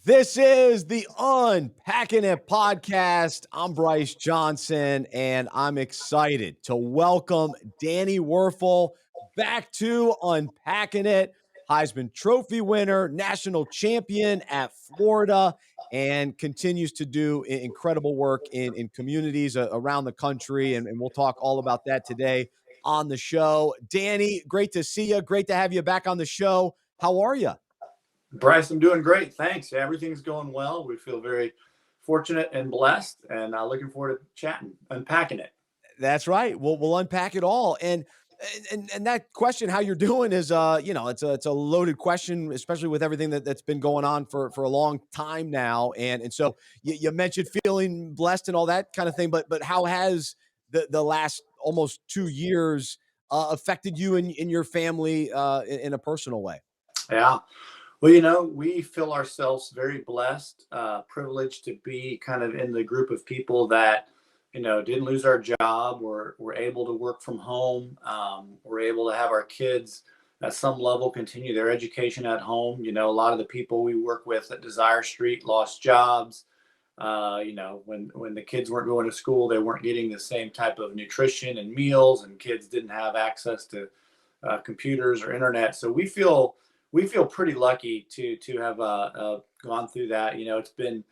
This is the Unpacking It podcast. I'm Bryce Johnson, and I'm excited to welcome Danny Wuerffel back to Unpacking It. Heisman Trophy winner, national champion at Florida, and continues to do incredible work in communities around the country. And we'll talk all about that today on the show. Danny, great to see you. Great to have you back on the show. How are you? Bryce, I'm doing great. Thanks. Everything's going well. We feel very fortunate and blessed, and looking forward to chatting, unpacking it. That's right. We'll unpack it all. And that question, how you're doing, is it's a loaded question, especially with everything that's been going on for a long time now. And so you mentioned feeling blessed and all that kind of thing, but how has the last almost 2 years affected you and your family in a personal way? Yeah. Well, we feel ourselves very blessed, privileged to be kind of in the group of people that, didn't lose our job. We're able to work from home. We're able to have our kids at some level continue their education at home. A lot of the people we work with at Desire Street lost jobs. When the kids weren't going to school, they weren't getting the same type of nutrition and meals, and kids didn't have access to computers or internet. So we feel pretty lucky to have gone through that. It's been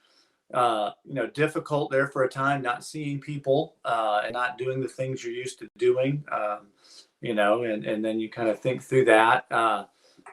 difficult there for a time, not seeing people and not doing the things you're used to doing. And then you kind of think through that.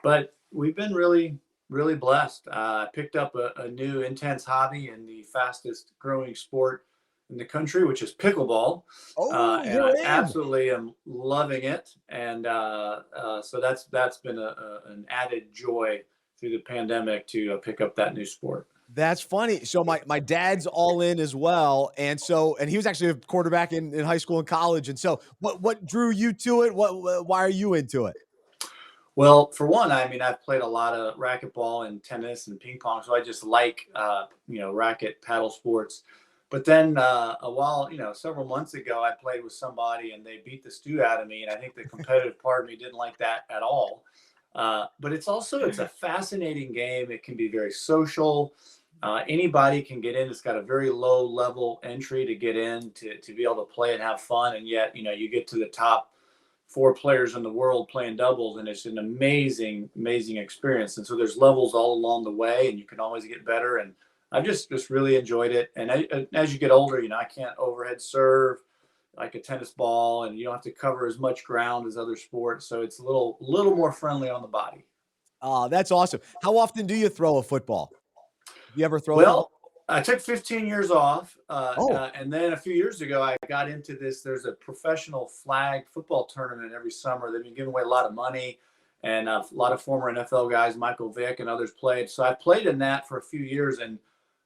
But we've been really, really blessed. I picked up a new intense hobby in the fastest growing sport in the country, which is pickleball. Oh, And I you're in. absolutely am loving it. And so that's been an added joy through the pandemic to pick up that new sport. That's funny. So my dad's all in as well, and he was actually a quarterback in high school and college. And so, what drew you to it? Why are you into it? Well, for one, I mean, I've played a lot of racquetball and tennis and ping pong, so I just like, racket paddle sports. But then several months ago, I played with somebody and they beat the stew out of me, and I think the competitive part of me didn't like that at all. But it's a fascinating game. It can be very social. Anybody can get in. It's got a very low level entry to get in to be able to play and have fun, and yet you get to the top four players in the world playing doubles, and it's an amazing experience. And so there's levels all along the way, and you can always get better. And I've just really enjoyed it. And as you get older, I can't overhead serve like a tennis ball, and you don't have to cover as much ground as other sports, so it's a little more friendly on the body. That's awesome. How often do you throw a football? Do you ever throw a Well, football? I took 15 years off, Oh, and then a few years ago, I got into this. There's a professional flag football tournament every summer. They've been giving away a lot of money, and a lot of former NFL guys, Michael Vick and others, played. So I played in that for a few years and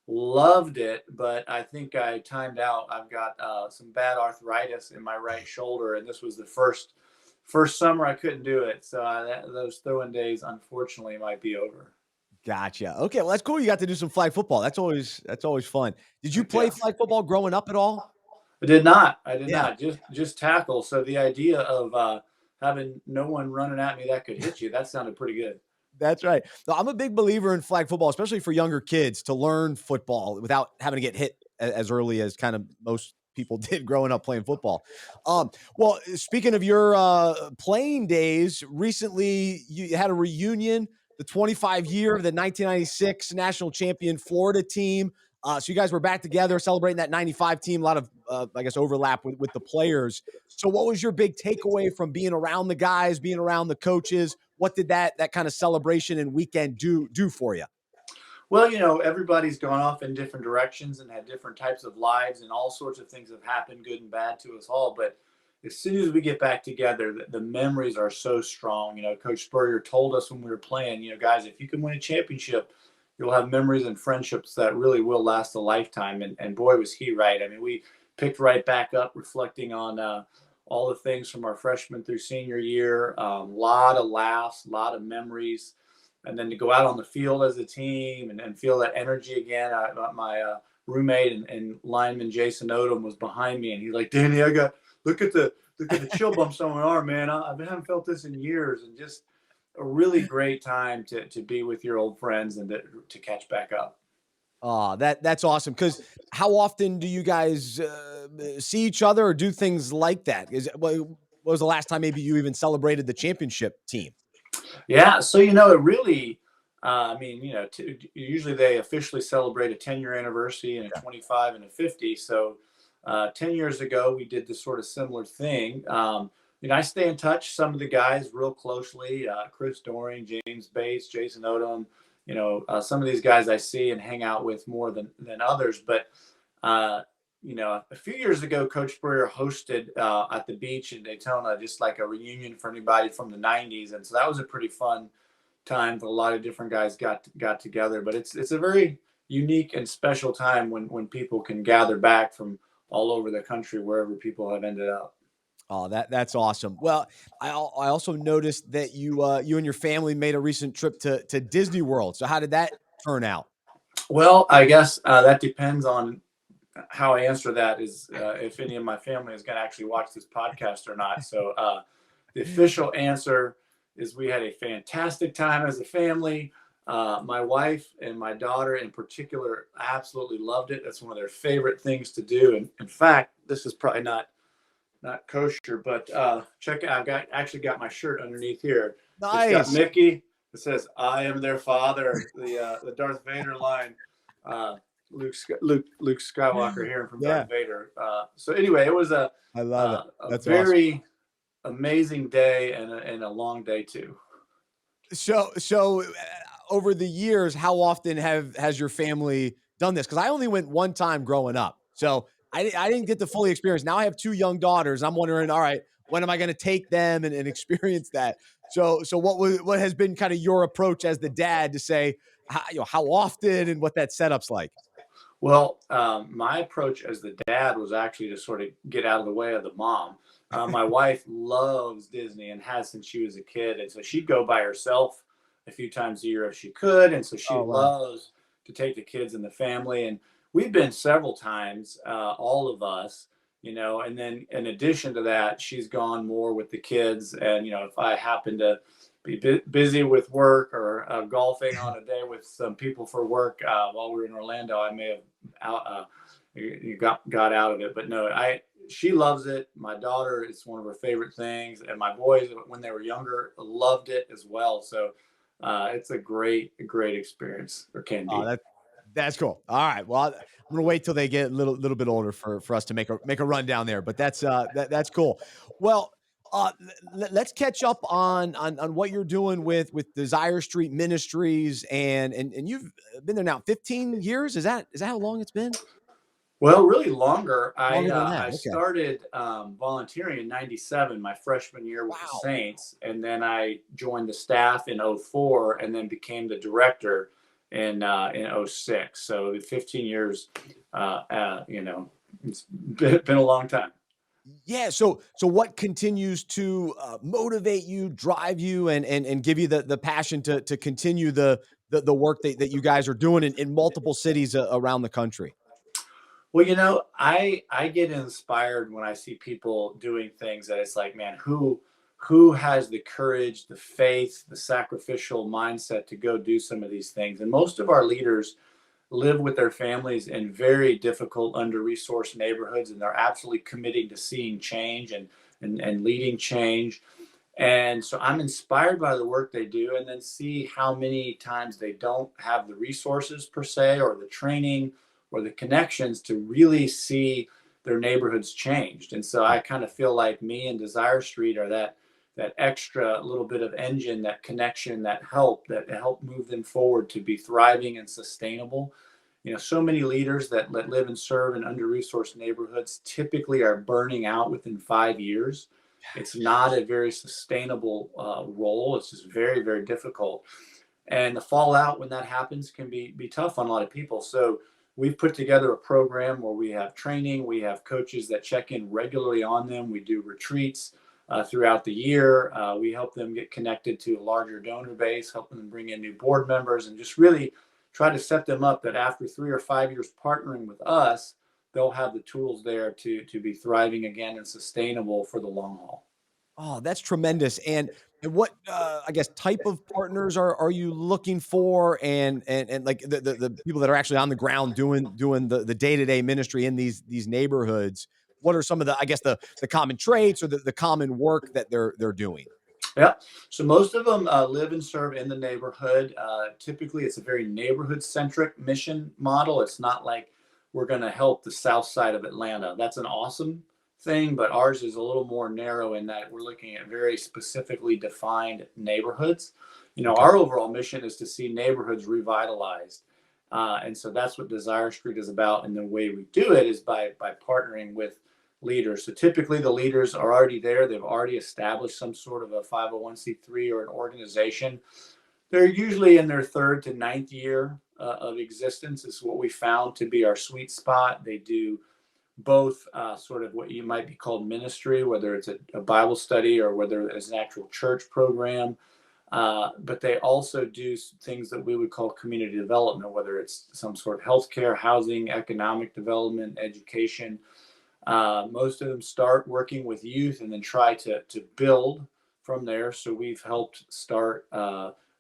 loved it, but I think I timed out. I've got some bad arthritis in my right shoulder, and this was the first summer I couldn't do it. So those throwing days, unfortunately, might be over. gotcha. Okay, well that's cool. You got to do some flag football. That's always fun. Did you Heck play yeah. flag football growing up at all? I did not. I did Yeah. not. Just tackle. So the idea of having no one running at me that could hit you, that sounded pretty good. That's right. No, I'm a big believer in flag football, especially for younger kids to learn football without having to get hit as early as kind of most people did growing up playing football. Well, speaking of your playing days, recently you had a reunion, the 25-year of the 1996 national champion Florida team. So you guys were back together celebrating that 95 team, a lot of, I guess, overlap with the players. So what was your big takeaway from being around the guys, being around the coaches? What did that kind of celebration and weekend do for you? Well, everybody's gone off in different directions and had different types of lives, and all sorts of things have happened, good and bad, to us all. But as soon as we get back together, the memories are so strong. Coach Spurrier told us when we were playing, guys, if you can win a championship, you'll have memories and friendships that really will last a lifetime. And boy, was he right. I mean, we picked right back up, reflecting on all the things from our freshman through senior year. A lot of laughs, a lot of memories, and then to go out on the field as a team and feel that energy again. My roommate and lineman Jason Odom was behind me, and he's like, "Danny, look at the chill bumps on my arm, man. I haven't felt this in years." And just a really great time to be with your old friends and to catch back up. That's awesome. Because how often do you guys see each other or do things like that? What was the last time maybe you even celebrated the championship team? Yeah, so it really, I mean, usually they officially celebrate a 10-year anniversary and a 25 and a 50. So, 10 years ago, we did this sort of similar thing. I stay in touch some of the guys real closely. Chris Doring, James Bates, Jason Odom. Some of these guys I see and hang out with more than others. But uh, a few years ago, Coach Spurrier hosted at the beach in Daytona, just like a reunion for anybody from the '90s, and so that was a pretty fun time. A lot of different guys got together, but it's a very unique and special time when people can gather back from all over the country, wherever people have ended up. That's awesome. Well, I also noticed that you and your family made a recent trip to Disney World. So how did that turn out? Well, I guess that depends on how I answer that is if any of my family is going to actually watch this podcast or not. So the official answer is we had a fantastic time as a family. My wife and my daughter in particular absolutely loved it. That's one of their favorite things to do. And in fact, this is probably not kosher, but check out. Actually got my shirt underneath here. It's got Nice. Mickey. It says "I am their father." The Darth Vader line. Uh, Luke Skywalker hearing from Yeah, Darth Vader. So anyway, it was I love it. a That's awesome. very amazing day and a long day too. So over the years, how often has your family done this? Because I only went one time growing up, so I didn't get to fully experience. Now I have two young daughters. I'm wondering, all right, when am I going to take them and experience that? So what has been kind of your approach as the dad to say how often and what that setup's like? Well, my approach as the dad was actually to sort of get out of the way of the mom. My wife loves Disney and has since she was a kid, and so she'd go by herself a few times a year if she could, and so she Oh wow. loves to take the kids and the family. And we've been several times, all of us, And then in addition to that, she's gone more with the kids. And if I happen to be busy with work or golfing on a day with some people for work while we were in Orlando, I may have you got out of it. But no, she loves it. My daughter, it's one of her favorite things, and my boys, when they were younger, loved it as well. So it's a great experience, or can Oh, be. that's cool. All right. Well, I'm gonna wait till they get a little bit older for us to make a run down there. But that's cool. Well, let's catch up on what you're doing with Desire Street Ministries and you've been there now 15 years. Is that how long it's been? Well, really longer. I Longer than uh, that. I Okay. started volunteering in '97, my freshman year with the Wow. Saints, and then I joined the staff in '04, and then became the director in '06. So 15 years. It's been a long time. Yeah. So what continues to motivate you, drive you, and give you the passion to continue the work that you guys are doing in multiple cities around the country? Well, I get inspired when I see people doing things that it's like, man, who has the courage, the faith, the sacrificial mindset to go do some of these things? And most of our leaders live with their families in very difficult, under-resourced neighborhoods, and they're absolutely committing to seeing change and leading change. And so I'm inspired by the work they do, and then see how many times they don't have the resources per se, or the training, or the connections to really see their neighborhoods changed. And so I kind of feel like me and Desire Street are that extra little bit of engine, that connection, that help move them forward to be thriving and sustainable. So many leaders that live and serve in under-resourced neighborhoods typically are burning out within 5 years. It's not a very sustainable role. It's just very, very difficult. And the fallout when that happens can be tough on a lot of people. So we've put together a program where we have training, we have coaches that check in regularly on them. We do retreats throughout the year. We help them get connected to a larger donor base, helping them bring in new board members, and just really try to set them up that after 3 or 5 years partnering with us, they'll have the tools there to be thriving again and sustainable for the long haul. Oh, that's tremendous. And what, I guess, type of partners are you looking for? And like the people that are actually on the ground doing the day-to-day ministry in these neighborhoods, what are some of the, I guess, the common traits or the common work that they're doing? Yeah. So most of them live and serve in the neighborhood. Typically, it's a very neighborhood centric mission model. It's not like we're going to help the south side of Atlanta. That's an awesome thing, but ours is a little more narrow in that we're looking at very specifically defined neighborhoods. You know, Okay. our overall mission is to see neighborhoods revitalized. And so that's what Desire Street is about. And the way we do it is by partnering with leaders. So typically the leaders are already there. They've already established some sort of a 501c3 or an organization. They're usually in their third to ninth year of existence is what we found to be our sweet spot. They do both sort of what you might be called ministry, whether it's a Bible study or whether it's an actual church program. But they also do things that we would call community development, whether it's some sort of healthcare, housing, economic development, education. Most of them start working with youth and then try to build from there. So we've helped start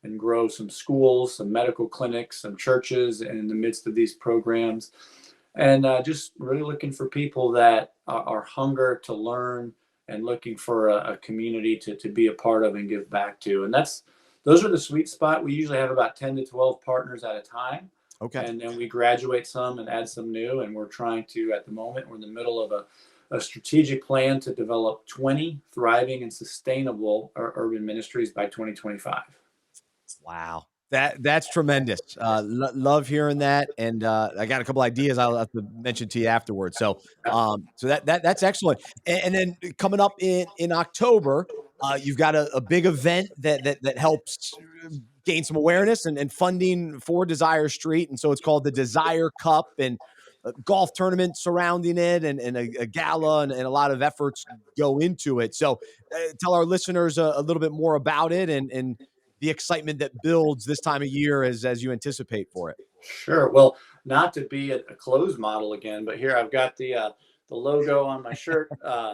and grow some schools, some medical clinics, some churches in the midst of these programs. And just really looking for people that are hunger to learn and looking for a community to be a part of and give back to. And those are the sweet spot. We usually have about 10 to 12 partners at a time, Okay. and then we graduate some and add some new. And we're trying to, at the moment, we're in the middle of a strategic plan to develop 20 thriving and sustainable urban ministries by 2025. Wow. That's tremendous. Love hearing that, and I got a couple ideas I'll have to mention to you afterwards. So, so that's excellent. And then coming up in October, you've got a big event that helps gain some awareness and funding for Desire Street, and so it's called the Desire Cup, and a golf tournament surrounding it, and a gala, and a lot of efforts go into it. So, tell our listeners a little bit more about it, and the excitement that builds this time of year as you anticipate for it. Sure. Well, not to be a clothes model again, but here I've got the logo on my shirt.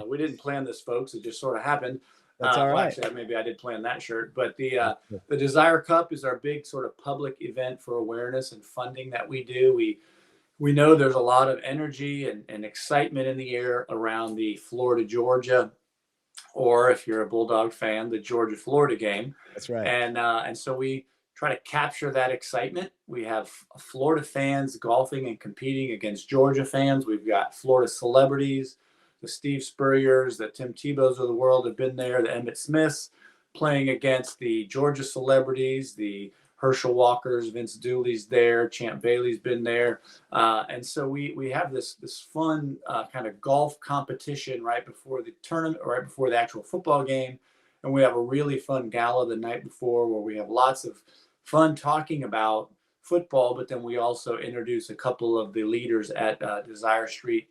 We didn't plan this, folks. It just sort of happened. That's all Well, right. actually, maybe I did plan that shirt, but the Desire Cup is our big sort of public event for awareness and funding that we do. We know there's a lot of energy and excitement in the air around the Florida Georgia, or if you're a Bulldog fan, the Georgia Florida game, That's right. and so we try to capture that excitement. We have Florida fans golfing and competing against Georgia fans. We've got Florida celebrities, the Steve Spurriers, the Tim Tebow's of the world have been there, the Emmett Smiths playing against the Georgia celebrities, the Herschel Walkers, Vince Dooley's there, Champ Bailey's been there, and so we have this fun kind of golf competition right before the tournament, right before the actual football game, and we have a really fun gala the night before where we have lots of fun talking about football, but then we also introduce a couple of the leaders at Desire Street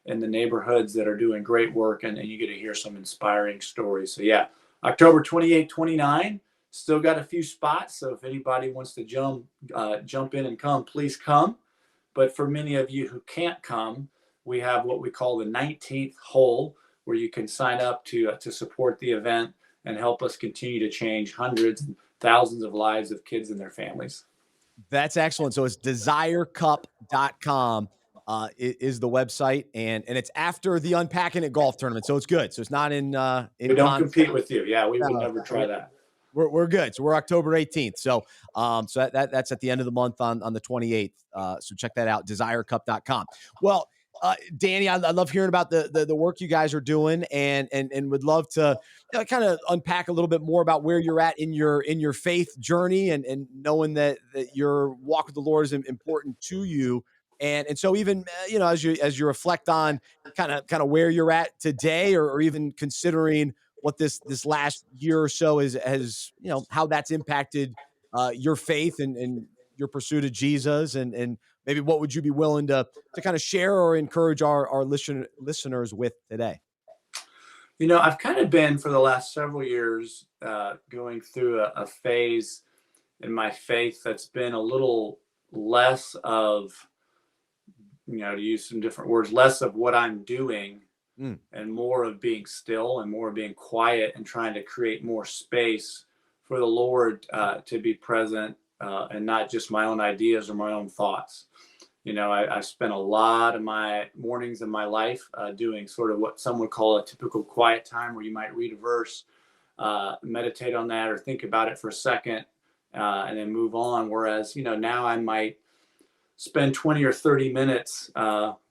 in the neighborhoods that are doing great work, and you get to hear some inspiring stories. So yeah, October 28, 29. Still got a few spots, so if anybody wants to jump in and come, please come. But for many of you who can't come, we have what we call the 19th hole, where you can sign up to support the event and help us continue to change hundreds and thousands of lives of kids and their families. That's excellent. So it's desirecup.com is the website, and it's after the Unpacking It golf tournament. So it's good. So it's not We in don't conflict. compete with you. Yeah, we would No, never try that. we're good. So we're October 18th. So so that's at the end of the month on the 28th. So check that out, desirecup.com. Well, Danny, I love hearing about the work you guys are doing, and would love to kind of unpack a little bit more about where you're at in your faith journey, and knowing that your walk with the Lord is important to you. And so even as you reflect on kind of where you're at today, or even considering what this last year or so is has how that's impacted your faith and your pursuit of Jesus, and maybe what would you be willing to kind of share or encourage our listeners with today? You know, I've kind of been for the last several years going through a phase in my faith that's been a little less of, to use some different words, less of what I'm doing, Mm, and more of being still and more of being quiet and trying to create more space for the Lord to be present, and not just my own ideas or my own thoughts. I spent a lot of my mornings in my life doing sort of what some would call a typical quiet time, where you might read a verse, meditate on that, or think about it for a second, and then move on. Whereas, now I might spend 20 or 30 minutes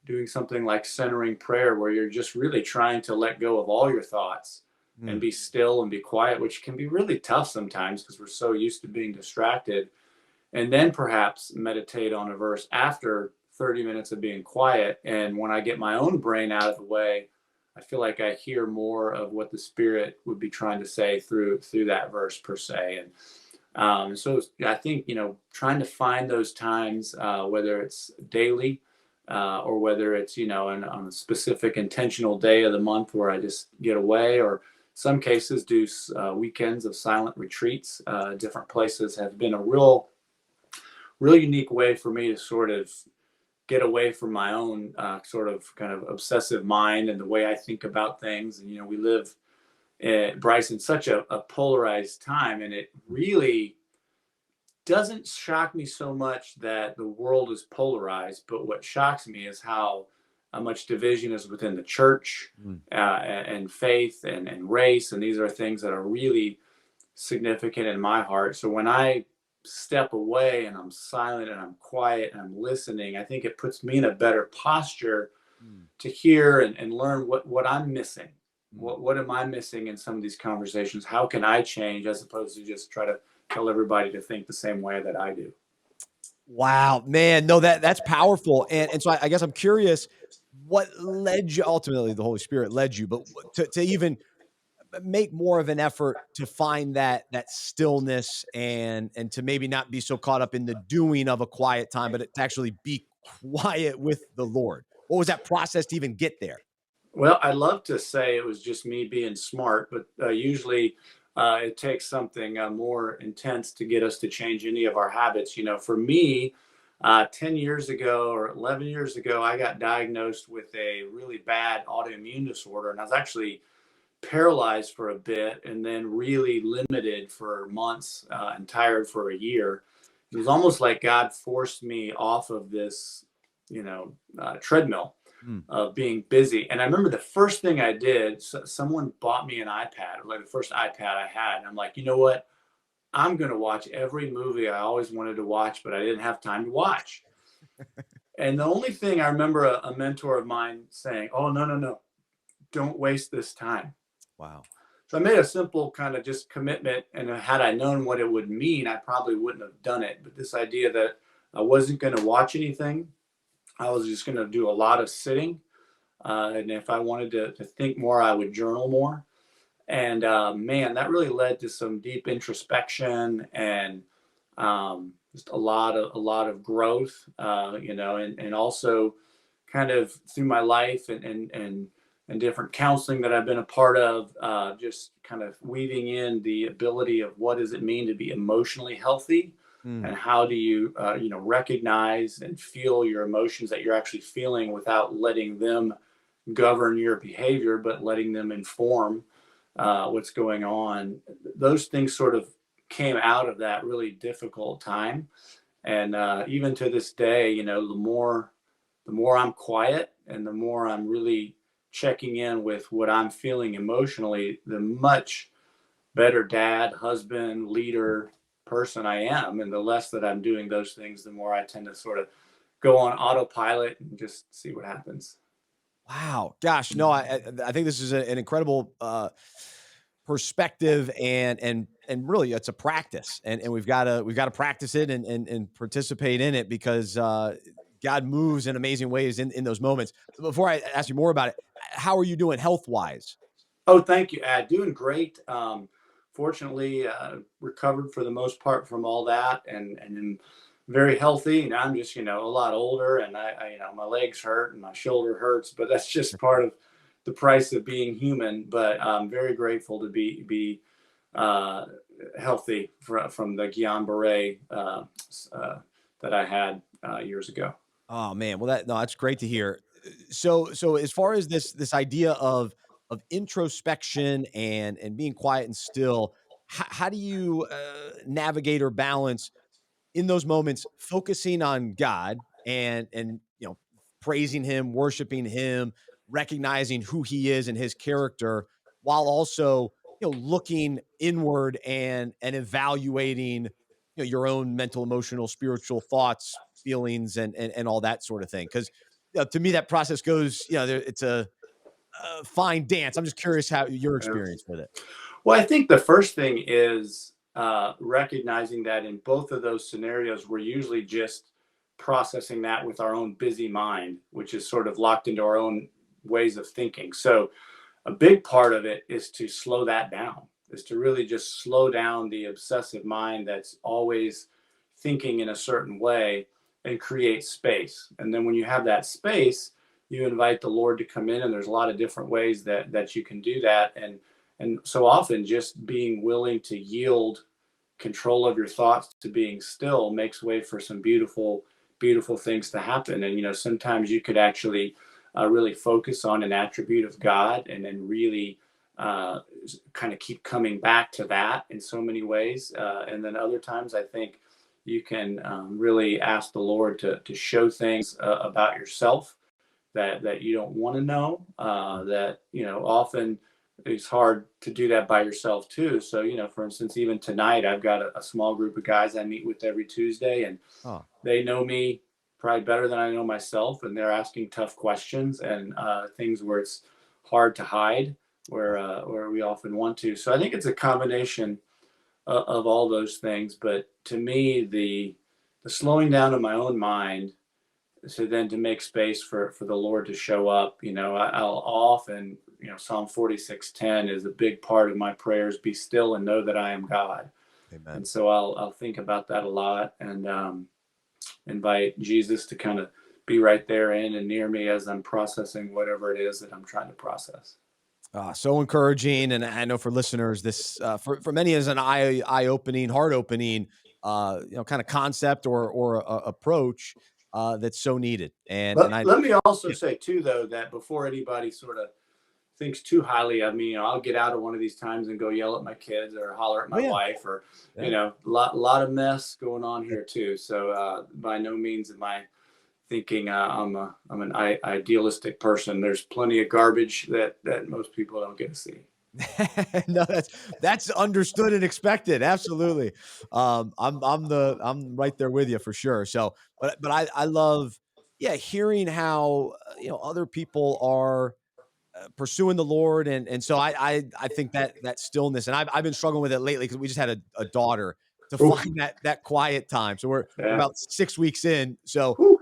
doing something like centering prayer, where you're just really trying to let go of all your thoughts and mm. be still and be quiet, which can be really tough sometimes because we're so used to being distracted. And then perhaps meditate on a verse after 30 minutes of being quiet. And when I get my own brain out of the way, I feel like I hear more of what the Spirit would be trying to say through that verse per se. And so I think, trying to find those times, whether it's daily, or whether it's, on a specific intentional day of the month where I just get away, or some cases do weekends of silent retreats. Different places have been a real unique way for me to sort of get away from my own sort of kind of obsessive mind and the way I think about things. And, we live, Bryce, in such a polarized time, and it really doesn't shock me so much that the world is polarized, but what shocks me is how much division is within the church, Mm. and faith and race. And these are things that are really significant in my heart. So when I step away and I'm silent and I'm quiet and I'm listening, I think it puts me in a better posture Mm, to hear and learn what I'm missing. mm. What am I missing in some of these conversations? How can I change, as opposed to just try to tell everybody to think the same way that I do? Wow, man, no, that's powerful, and so I guess I'm curious what led you ultimately, the Holy Spirit led you, but to even make more of an effort to find that stillness and to maybe not be so caught up in the doing of a quiet time, but to actually be quiet with the Lord. What was that process to even get there? Well, I'd love to say it was just me being smart, but usually it takes something more intense to get us to change any of our habits. For me, 10 years ago or 11 years ago, I got diagnosed with a really bad autoimmune disorder, and I was actually paralyzed for a bit and then really limited for months, and tired for a year. It was almost like God forced me off of this, treadmill Mm. of being busy. And I remember the first thing I did, someone bought me an iPad, like the first iPad I had. And I'm like, you know what? I'm going to watch every movie I always wanted to watch, but I didn't have time to watch. And the only thing I remember a mentor of mine saying, oh, no, no, no, don't waste this time. Wow. So I made a simple kind of just commitment. And had I known what it would mean, I probably wouldn't have done it. But this idea that I wasn't going to watch anything, I was just going to do a lot of sitting. And if I wanted to think more, I would journal more. And man, that really led to some deep introspection and just a lot of growth, and also kind of through my life and different counseling that I've been a part of, just kind of weaving in the ability of what does it mean to be emotionally healthy, Mm. and how do you recognize and feel your emotions that you're actually feeling without letting them govern your behavior, but letting them inform what's going on. Those things sort of came out of that really difficult time, and even to this day, the more I'm quiet and the more I'm really checking in with what I'm feeling emotionally, the much better dad, husband, leader, person I am, and the less that I'm doing those things, the more I tend to sort of go on autopilot and just see what happens. Wow. Gosh, no, I think this is an incredible perspective and really it's a practice and we've got to practice it and participate in it because God moves in amazing ways in those moments. Before I ask you more about it, how are you doing health wise? Oh, thank you, Ad. Doing great. Fortunately, recovered for the most part from all that, and am very healthy. And I'm just, a lot older, and my legs hurt and my shoulder hurts, but that's just part of the price of being human. But I'm very grateful to be uh, healthy from the Guillain-Barré uh, that I had years ago. Oh man, well that's great to hear. So as far as this idea of introspection and being quiet and still, how do you navigate or balance in those moments, focusing on God and praising him, worshiping him, recognizing who he is and his character, while also, looking inward and evaluating, your own mental, emotional, spiritual thoughts, feelings, and all that sort of thing. Because to me, that process goes, it's a fine dance. I'm just curious how your Yeah. experience with it. Well, I think the first thing is recognizing that in both of those scenarios, we're usually just processing that with our own busy mind, which is sort of locked into our own ways of thinking. So, a big part of it is to slow that down, is to really just slow down the obsessive mind that's always thinking in a certain way and create space. And then when you have that space, you invite the Lord to come in, and there's a lot of different ways that you can do that. And so often just being willing to yield control of your thoughts to being still makes way for some beautiful things to happen. And sometimes you could actually really focus on an attribute of God, and then really kind of keep coming back to that in so many ways. And then other times I think you can really ask the Lord to show things about yourself that you don't want to know. That often it's hard to do that by yourself too. So for instance, even tonight, I've got a small group of guys I meet with every Tuesday, and Oh, they know me probably better than I know myself, and they're asking tough questions and things where it's hard to hide, where we often want to. So I think it's a combination of all those things. But to me, the slowing down of my own mind, so then to make space for the Lord to show up, I'll often, Psalm 46:10 is a big part of my prayers. Be still and know that I am God. amen. And so I'll think about that a lot, and invite Jesus to kind of be right there in and near me as I'm processing whatever it is that I'm trying to process. So encouraging, and I know for listeners, this for many is an eye opening, heart opening, kind of concept or approach that's so needed. And But I let me also yeah, say too, though, that before anybody sort of thinks too highly of me, I'll get out of one of these times and go yell at my kids or holler at oh my yeah, wife, or yeah, lot of mess going on yeah. here too. So by no means am I thinking I'm an idealistic person. There's plenty of garbage that most people don't get to see. No, that's understood and expected. Absolutely. I'm right there with you for sure. So, but I love, yeah, hearing how other people are pursuing the Lord, and so I think that stillness, and I've been struggling with it lately because we just had a daughter to Oof, find that quiet time. So we're yeah. about 6 weeks in. So Whew.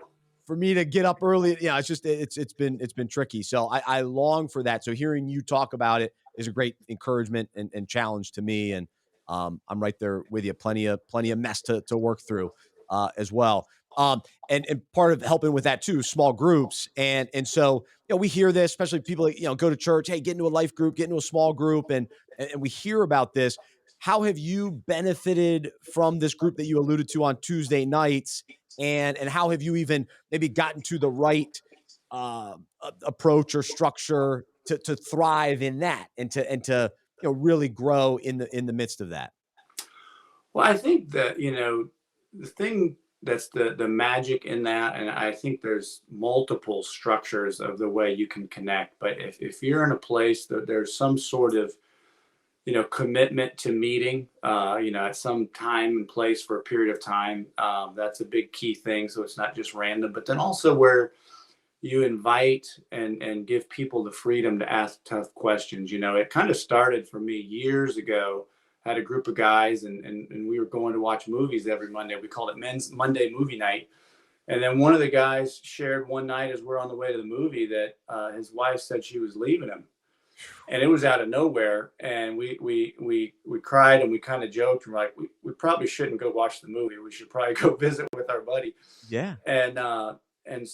for me to get up early, yeah, it's just it's been tricky. So I long for that. So hearing you talk about it is a great encouragement and challenge to me. And I'm right there with you. Plenty of mess to work through as well. Um, and part of helping with that too, small groups. And so we hear this, especially people that, go to church. Hey, get into a life group, get into a small group, and we hear about this. How have you benefited from this group that you alluded to on Tuesday nights? And how have you even maybe gotten to the right approach or structure to thrive in that and to really grow in the midst of that? Well, I think that the thing that's the magic in that, and I think there's multiple structures of the way you can connect. But if you're in a place that there's some sort of commitment to meeting, at some time and place for a period of time, that's a big key thing. So it's not just random, but then also where you invite and give people the freedom to ask tough questions. It kind of started for me years ago. I had a group of guys, and we were going to watch movies every Monday. We called it Men's Monday Movie Night. And then one of the guys shared one night as we're on the way to the movie that his wife said she was leaving him, and it was out of nowhere. And we cried, and we kind of joked. We're like, we probably shouldn't go watch the movie. We should probably go visit with our buddy. Yeah. And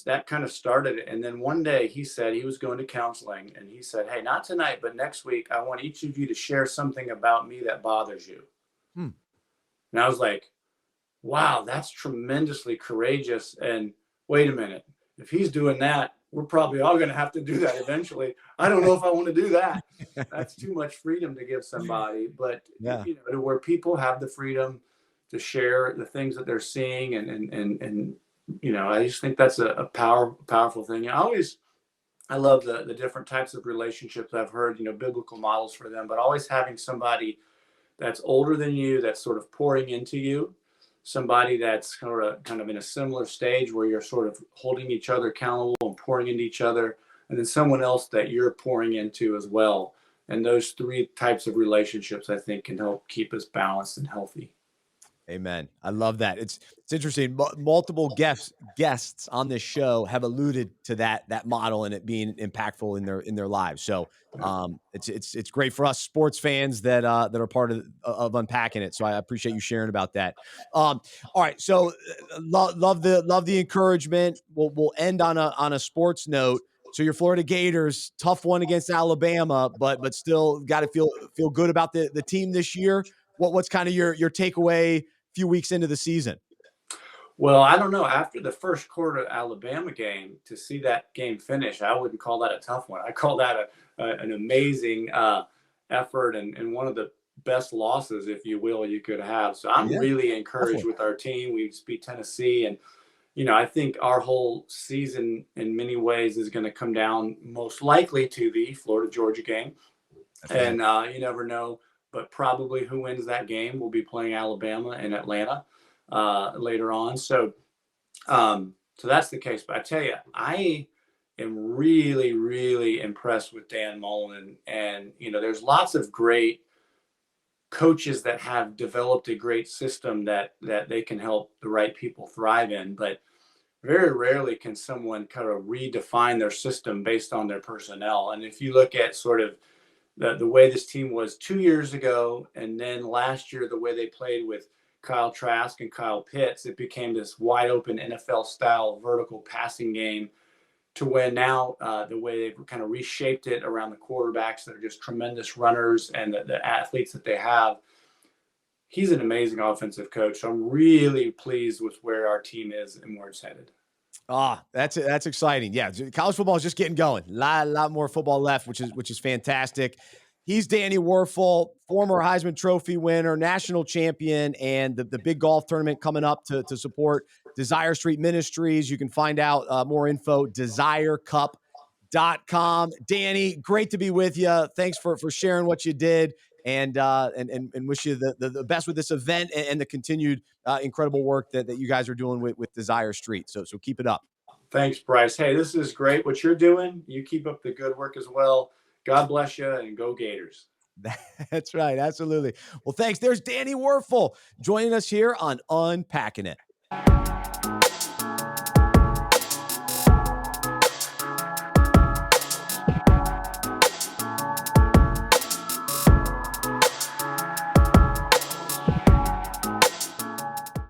that kind of started it. And then one day he said he was going to counseling, and he said, "Hey, not tonight, but next week, I want each of you to share something about me that bothers you." Hmm. And I was like, wow, that's tremendously courageous. And wait a minute, if he's doing that, we're probably all going to have to do that eventually. I don't know if I want to do that. That's too much freedom to give somebody. But Yeah. to where people have the freedom to share the things that they're seeing, and I just think that's a powerful thing. I love the different types of relationships I've heard, biblical models for them, but always having somebody that's older than you, that's sort of pouring into you, somebody that's kind of in a similar stage where you're sort of holding each other accountable and pouring into each other, and then someone else that you're pouring into as well. And those three types of relationships, I think, can help keep us balanced and healthy. Amen. I love that. It's interesting. Multiple guests on this show have alluded to that model and it being impactful in their lives. So it's great for us sports fans that are part of unpacking it. So I appreciate you sharing about that. All right. So love the encouragement. We'll end on a sports note. So your Florida Gators, tough one against Alabama, but still got to feel good about the team this year. What's kind of your takeaway few weeks into the season? Well, I don't know. After the first quarter Alabama game, to see that game finish, I wouldn't call that a tough one. I call that an amazing effort, and one of the best losses, if you will, you could have. So I'm Yeah, really encouraged definitely. with our team. We beat Tennessee, and I think our whole season in many ways is going to come down most likely to the Florida Georgia game. That's right. And you never know, but probably who wins that game will be playing Alabama in Atlanta later on. So that's the case. But I tell you, I am really, really impressed with Dan Mullen, and there's lots of great coaches that have developed a great system that they can help the right people thrive in, but very rarely can someone kind of redefine their system based on their personnel. And if you look at sort of the way this team was 2 years ago, and then last year, the way they played with Kyle Trask and Kyle Pitts, it became this wide open NFL style vertical passing game, to when now the way they've kind of reshaped it around the quarterbacks that are just tremendous runners, and the athletes that they have. He's an amazing offensive coach. So I'm really pleased with where our team is and where it's headed. That's exciting. Yeah, college football is just getting going. Lot more football left, which is fantastic. He's Danny Wuerffel, former Heisman Trophy winner, national champion, and the big golf tournament coming up to support Desire Street Ministries. You can find out more info, desirecup.com. Danny, great to be with you. Thanks for sharing what you did, and wish you the best with this event and the continued incredible work that you guys are doing with Desire Street. So keep it up. Thanks, Bryce. Hey, this is great what you're doing. You keep up the good work as well. God bless you, and go Gators. That's right. Absolutely. Well, thanks. There's Danny Wuerffel joining us here on Unpacking It.